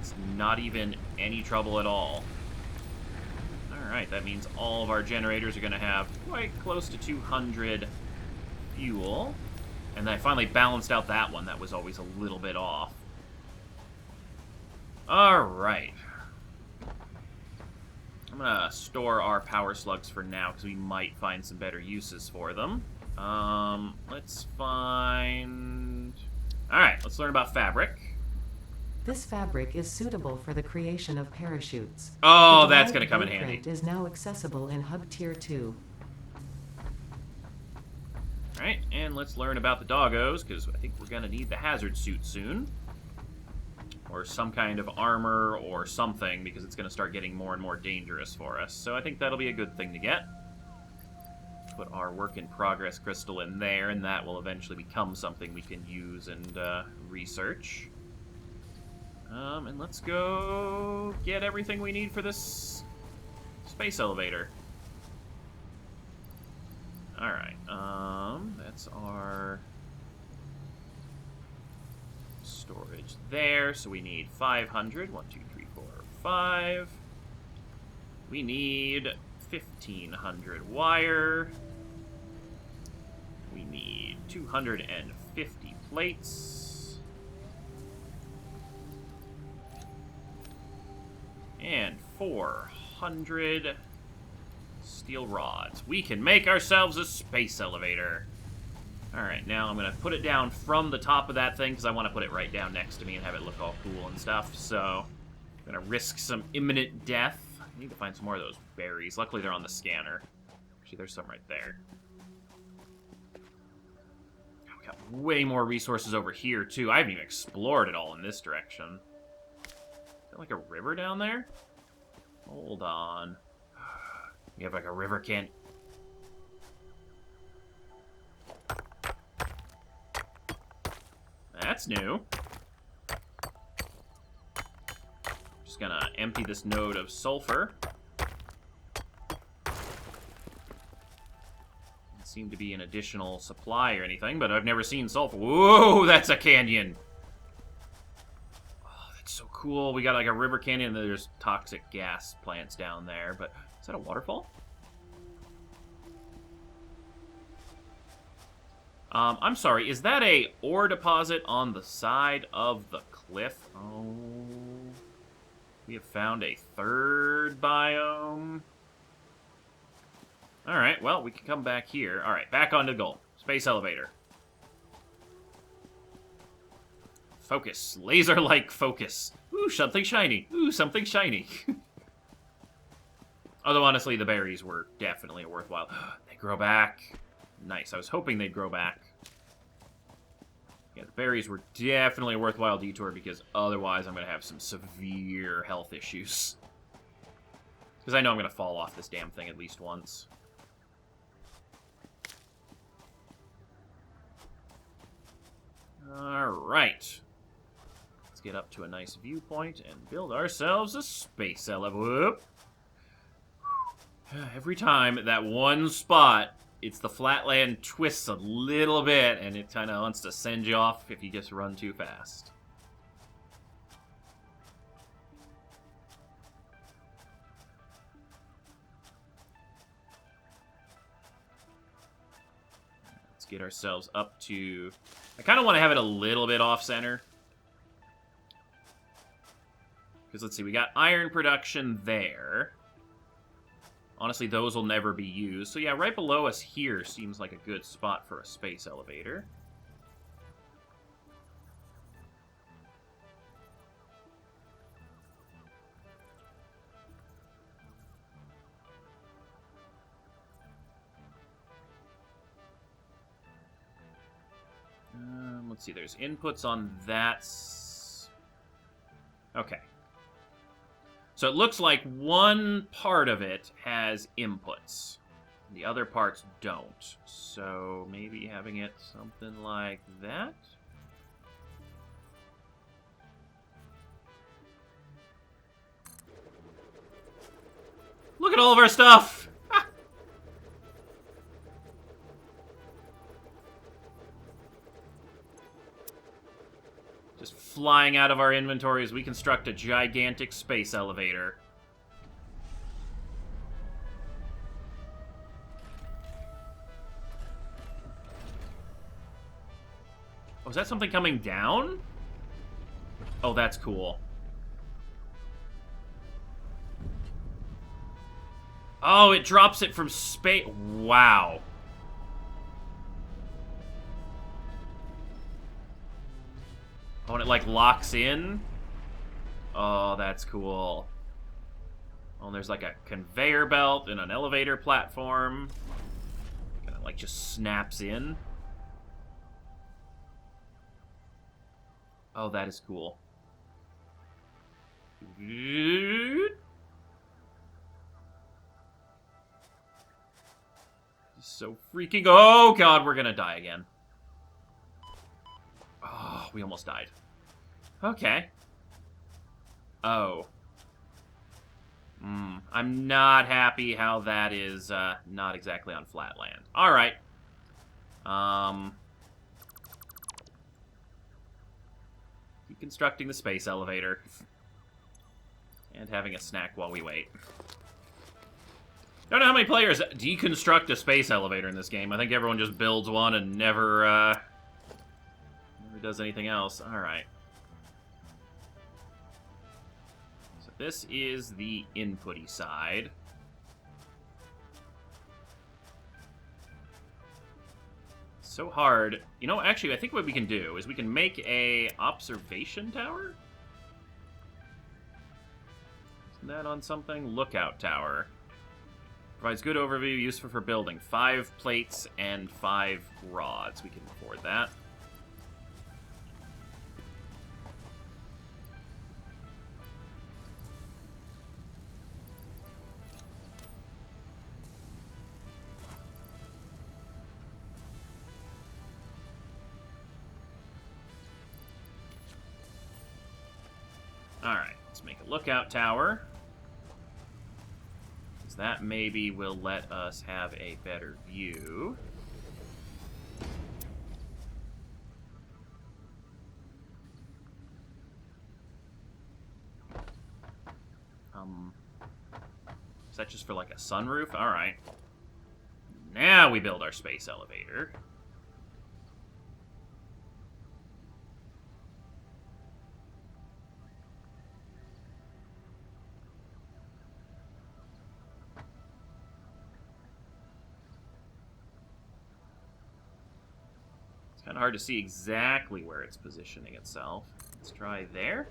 It's not even any trouble at all. Alright, that means all of our generators are going to have quite close to 200 fuel. And I finally balanced out that one that was always a little bit off. Alright. I'm going to store our power slugs for now, because we might find some better uses for them. Let's find... Alright, let's learn about fabric. This fabric is suitable for the creation of parachutes. Oh, that's going to come in handy. It is now accessible in Hub Tier 2. Alright, and let's learn about the doggos, because I think we're going to need the hazard suit soon. Or some kind of armor or something, because it's going to start getting more and more dangerous for us. So I think that'll be a good thing to get. put our work in progress crystal in there, and that will eventually become something we can use and research. And let's go get everything we need for this space elevator. Alright, that's our storage there, so we need 500. 1, 2, 3, 4, 5. We need 1,500 wire. We need 250 plates. And 400 steel rods. We can make ourselves a space elevator. Alright, now I'm going to put it down from the top of that thing, because I want to put it right down next to me and have it look all cool and stuff. So, I'm going to risk some imminent death. I need to find some more of those berries. Luckily, they're on the scanner. Actually, there's some right there. We got way more resources over here, too. I haven't even explored it all in this direction. Is there like a river down there? Hold on. We have like a river can't... That's new. Just gonna empty this node of sulfur. Doesn't seem to be an additional supply or anything, but I've never seen sulfur. Whoa, that's a canyon! Oh, that's so cool. We got like a river canyon, and there's toxic gas plants down there, but is that a waterfall? I'm sorry, is that a ore deposit on the side of the cliff? Oh, we have found a third biome. Alright, well, we can come back here. Alright, back onto the goal. Space elevator. Focus. Laser-like focus. Ooh, something shiny. Ooh, something shiny. Although, honestly, the berries were definitely worthwhile. They grow back. Nice. I was hoping they'd grow back. Yeah, the berries were definitely a worthwhile detour, because otherwise I'm going to have some severe health issues. Because I know I'm going to fall off this damn thing at least once. Alright. Let's get up to a nice viewpoint and build ourselves a space elevator. Every time that one spot, it's the flatland twists a little bit, and it kind of wants to send you off if you just run too fast. Let's get ourselves up to... I kind of want to have it a little bit off-center. Because, let's see, we got iron production there. Honestly, those will never be used. So yeah, right below us here seems like a good spot for a space elevator. Let's see, there's inputs on that. Okay. So it looks like one part of it has inputs. The other parts don't. So maybe having it something like that? Look at all of our stuff! Ah. Just flying out of our inventory as we construct a gigantic space elevator. Oh, is that something coming down? Oh, that's cool. Oh, it drops it from space. Wow. Oh, and it, like, locks in? Oh, that's cool. Oh, and there's, like, a conveyor belt and an elevator platform. Kind of, like, just snaps in. Oh, that is cool. So freaking... Oh, God, we're gonna die again. Oh, we almost died. Okay. Oh. I'm not happy how that is not exactly on flat land. Alright. Deconstructing the space elevator. And having a snack while we wait. Don't know how many players deconstruct a space elevator in this game. I think everyone just builds one and never does anything else. Alright. So this is the inputty side. So hard. You know, actually, I think what we can do is we can make a observation tower? Isn't that on something? Lookout tower. Provides good overview, useful for building. 5 plates and 5 rods. We can afford that. Alright, let's make a lookout tower. That maybe will let us have a better view. Is that just for like a sunroof? Alright. Now we build our space elevator. Kind of hard to see exactly where it's positioning itself. Let's try there.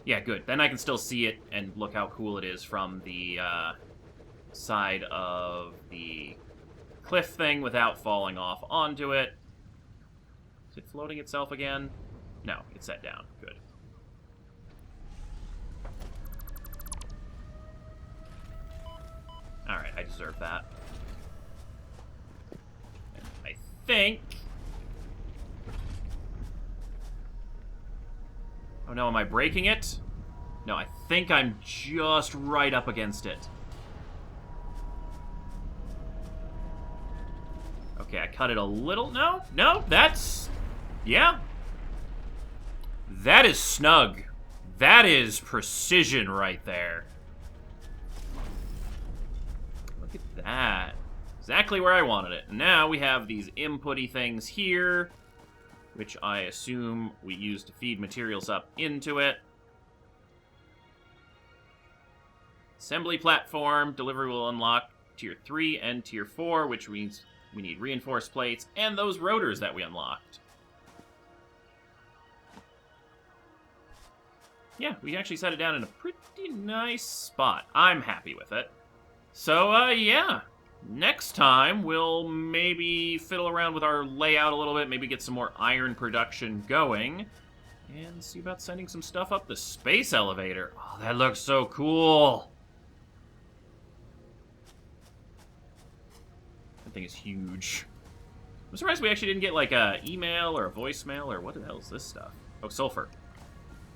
Yeah, good. Then I can still see it and look how cool it is from the side of the cliff thing without falling off onto it. Is it floating itself again? No, it's set down. Good. Alright, I deserve that. Think. Oh no, am I breaking it? No, I think I'm just right up against it. Okay, I cut it a little. No, that's... Yeah. That is snug. That is precision right there. Look at that. Exactly where I wanted it. Now we have these inputty things here, which I assume we use to feed materials up into it. Assembly platform. Delivery will unlock Tier 3 and Tier 4, which means we need reinforced plates and those rotors that we unlocked. Yeah, we actually set it down in a pretty nice spot. I'm happy with it. So, yeah. Next time, we'll maybe fiddle around with our layout a little bit, maybe get some more iron production going, and see about sending some stuff up the space elevator. Oh, that looks so cool! That thing is huge. I'm surprised we actually didn't get, like, a email or a voicemail, or what the hell is this stuff? Oh, sulfur.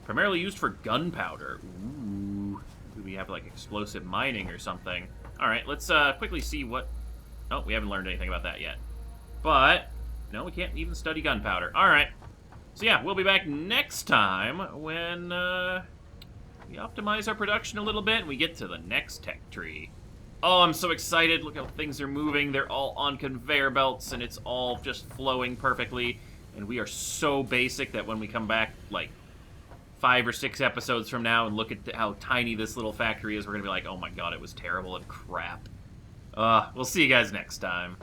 Primarily used for gunpowder. Ooh. Do we have, like, explosive mining or something? Alright, let's quickly see what... Oh, we haven't learned anything about that yet. But, no, we can't even study gunpowder. Alright. So yeah, we'll be back next time when we optimize our production a little bit and we get to the next tech tree. Oh, I'm so excited. Look how things are moving. They're all on conveyor belts and it's all just flowing perfectly. And we are so basic that when we come back, like, 5 or 6 episodes from now and look at how tiny this little factory is, we're going to be like, oh my god, it was terrible and crap. We'll see you guys next time.